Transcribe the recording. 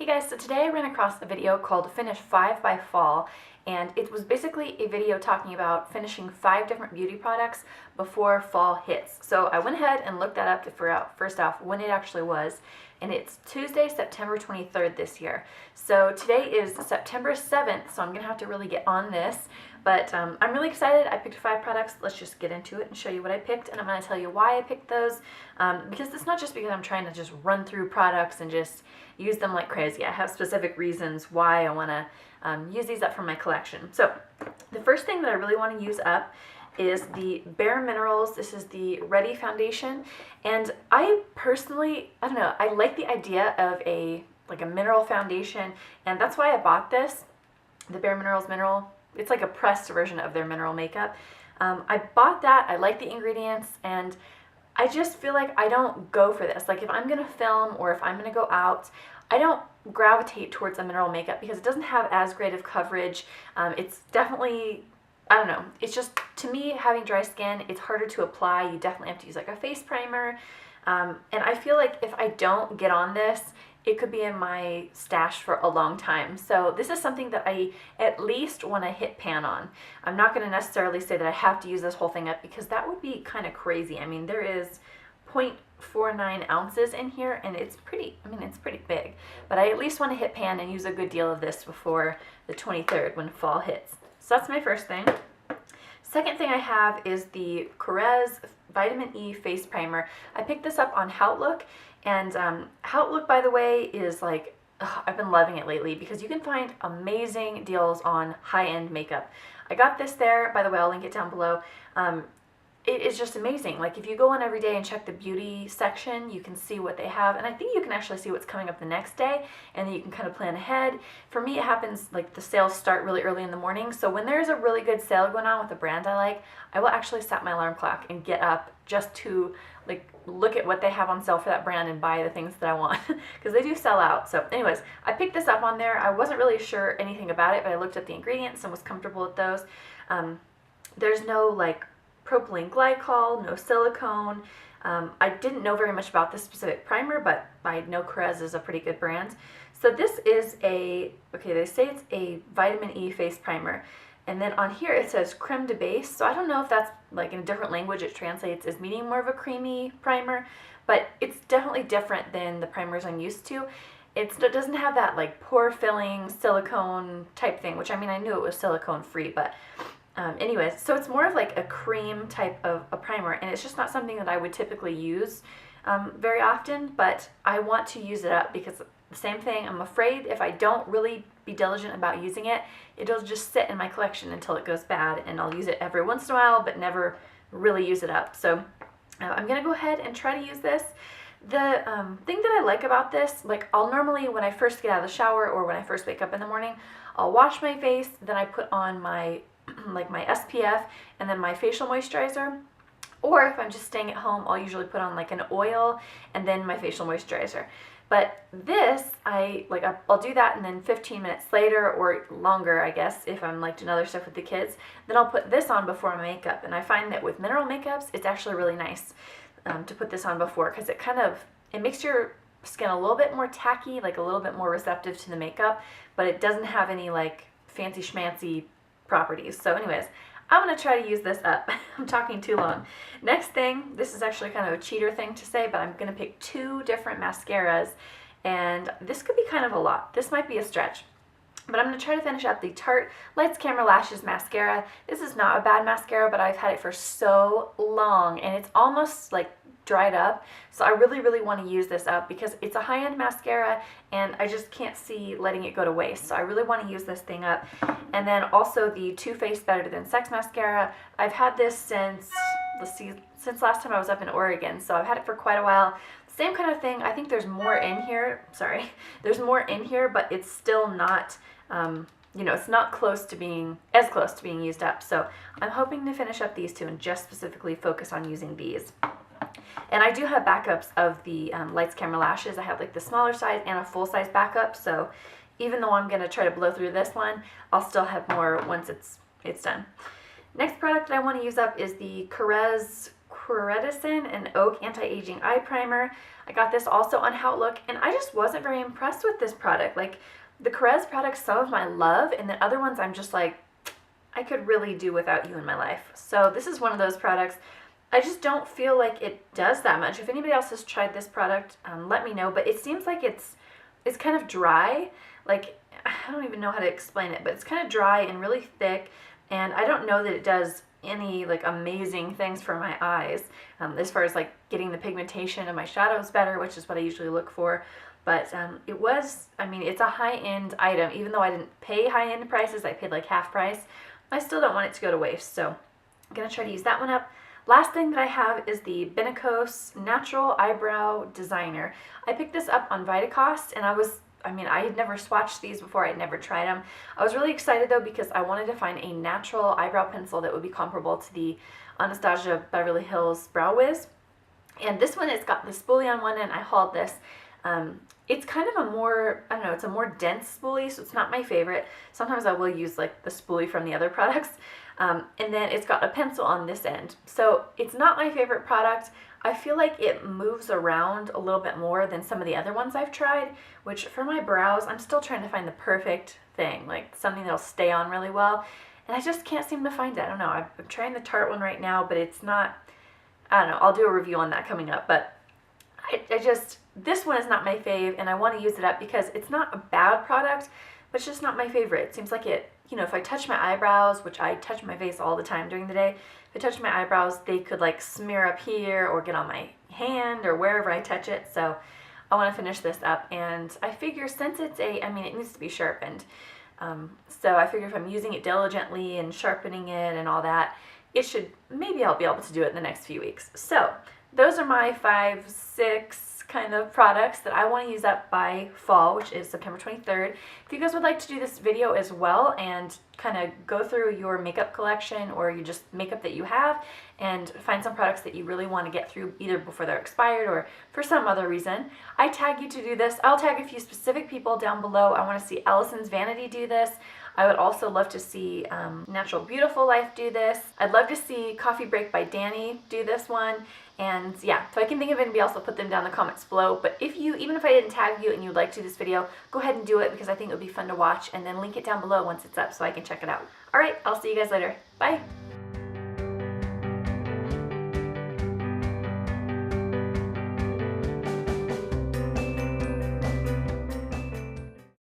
guys, so today I ran across a video called Finish 5 by Fall, and it was basically a video talking about finishing 5 different beauty products before fall hits. So I went ahead and looked that up to figure out, first off, when it actually was, and it's Tuesday, September 23rd this year. So today is September 7th, so I'm going to have to really get on this, but I'm really excited. I picked 5 products. Let's just get into it and show you what I picked, and I'm going to tell you why I picked those, because it's not just because I'm trying to just run through products and just use them like crazy. I have specific reasons why I want to use these up from my collection. So the first thing that I really want to use up is the Bare Minerals. This is the Ready Foundation, and I personally, I don't know, I like the idea of a mineral foundation, and that's why I bought this, the Bare Minerals mineral. It's like a pressed version of their mineral makeup. I bought that. I like the ingredients, and I just feel like I don't go for this. Like if I'm gonna film or if I'm gonna go out, I don't gravitate towards a mineral makeup because it doesn't have as great of coverage. It's definitely, I don't know, it's just, to me, having dry skin, it's harder to apply. You definitely have to use like a face primer. And I feel like if I don't get on this, it could be in my stash for a long time. So this is something that I at least want to hit pan on. I'm not going to necessarily say that I have to use this whole thing up because that would be kind of crazy. I mean, there is 0.49 ounces in here, and it's pretty, I mean, it's pretty big. But I at least want to hit pan and use a good deal of this before the 23rd when fall hits. So that's my first thing. Second thing I have is the Korres Vitamin E Face Primer. I picked this up on HauteLook, and HauteLook, by the way, is like, I've been loving it lately because you can find amazing deals on high-end makeup. I got this there, by the way, I'll link it down below. It is just amazing. Like if you go on every day and check the beauty section, you can see what they have, and I think you can actually see what's coming up the next day, and then you can kind of plan ahead. For me, it happens like the sales start really early in the morning, so when there's a really good sale going on with a brand I like, I will actually set my alarm clock and get up just to like look at what they have on sale for that brand and buy the things that I want because they do sell out. So anyways, I picked this up on there. I wasn't really sure anything about it, but I looked at the ingredients and was comfortable with those. There's no like propylene glycol, no silicone. I didn't know very much about this specific primer, but I know Korres is a pretty good brand. So this is a, okay, they say it's a vitamin E face primer. And then on here it says creme de base. So I don't know if that's like in a different language it translates as meaning more of a creamy primer, but it's definitely different than the primers I'm used to. It doesn't have that like pore filling silicone type thing, which I mean, I knew it was silicone free, but anyways, so it's more of like a cream type of a primer, and it's just not something that I would typically use very often, but I want to use it up because the same thing, I'm afraid if I don't really be diligent about using it, it'll just sit in my collection until it goes bad, and I'll use it every once in a while, but never really use it up. So I'm going to go ahead and try to use this. The thing that I like about this, like I'll normally, when I first get out of the shower or when I first wake up in the morning, I'll wash my face, then I put on my like my SPF and then my facial moisturizer, or if I'm just staying at home, I'll usually put on like an oil and then my facial moisturizer. But this, I'll do that, and then 15 minutes later or longer, I guess, if I'm like doing other stuff with the kids, then I'll put this on before my makeup. And I find that with mineral makeups, it's actually really nice to put this on before, because it makes your skin a little bit more tacky, like a little bit more receptive to the makeup, but it doesn't have any like fancy schmancy properties. So anyways, I'm going to try to use this up. I'm talking too long. Next thing, this is actually kind of a cheater thing to say, but I'm going to pick 2 different mascaras, and this could be kind of a lot. This might be a stretch, but I'm going to try to finish up the Tarte Lights Camera Lashes mascara. This is not a bad mascara, but I've had it for so long, and it's almost like dried up, so I really, really want to use this up because it's a high-end mascara, and I just can't see letting it go to waste, so I really want to use this thing up. And then also the Too Faced Better Than Sex mascara. I've had this since, let's see, since last time I was up in Oregon, so I've had it for quite a while. Same kind of thing. I think there's more in here, sorry, there's more in here, but it's still not, you know, it's not close to being, as close to being used up, so I'm hoping to finish up these 2 and just specifically focus on using these. And I do have backups of the Lights Camera Lashes. I have like the smaller size and a full size backup, so even though I'm going to try to blow through this one, I'll still have more once it's done. Next product that I want to use up is the Korres Queretacin and Oak Anti-Aging Eye Primer. I got this also on HowToLook, and I just wasn't very impressed with this product. Like, the Korres products, some of my love, and the other ones I'm just like, I could really do without you in my life. So this is one of those products I just don't feel like it does that much. If anybody else has tried this product, let me know. But it seems like it's kind of dry. Like, I don't even know how to explain it, but it's kind of dry and really thick. And I don't know that it does any like amazing things for my eyes as far as like getting the pigmentation of my shadows better, which is what I usually look for. But it was, I mean, it's a high-end item. Even though I didn't pay high-end prices, I paid like half price. I still don't want it to go to waste. So I'm going to try to use that one up. Last thing that I have is the Benecos Natural Eyebrow Designer. I picked this up on Vitacost, and I had never swatched these before. I had never tried them. I was really excited though because I wanted to find a natural eyebrow pencil that would be comparable to the Anastasia Beverly Hills Brow Wiz. And this one, it's got the spoolie on one end. I hauled this. It's kind of a more, I don't know, it's a more dense spoolie, so it's not my favorite. Sometimes I will use like the spoolie from the other products. And then it's got a pencil on this end. So it's not my favorite product. I feel like it moves around a little bit more than some of the other ones I've tried, which for my brows, I'm still trying to find the perfect thing, like something that'll stay on really well. And I just can't seem to find it. I don't know. I'm trying the Tarte one right now, but it's not, I don't know. I'll do a review on that coming up. But this one is not my fave, and I want to use it up because it's not a bad product, but it's just not my favorite. It seems like it, if I touch my eyebrows, which I touch my face all the time during the day, if I touch my eyebrows, they could like smear up here or get on my hand or wherever I touch it. So I want to finish this up, and I figure since it's it needs to be sharpened. So I figure if I'm using it diligently and sharpening it and all that, maybe I'll be able to do it in the next few weeks. So those are my 5, 6 kind of products that I want to use up by fall, which is September 23rd. If you guys would like to do this video as well and kind of go through your makeup collection or you just makeup that you have and find some products that you really want to get through either before they're expired or for some other reason, I tag you to do this. I'll tag a few specific people down below. I want to see Allison's Vanity do this. I would also love to see Natural Beautiful Life do this. I'd love to see Coffee Break by Danny do this one. And yeah, if I can think of anybody else, I'll put them down in the comments below. But even if I didn't tag you and you'd like to do this video, go ahead and do it because I think it would be fun to watch, and then link it down below once it's up so I can check it out. All right, I'll see you guys later. Bye.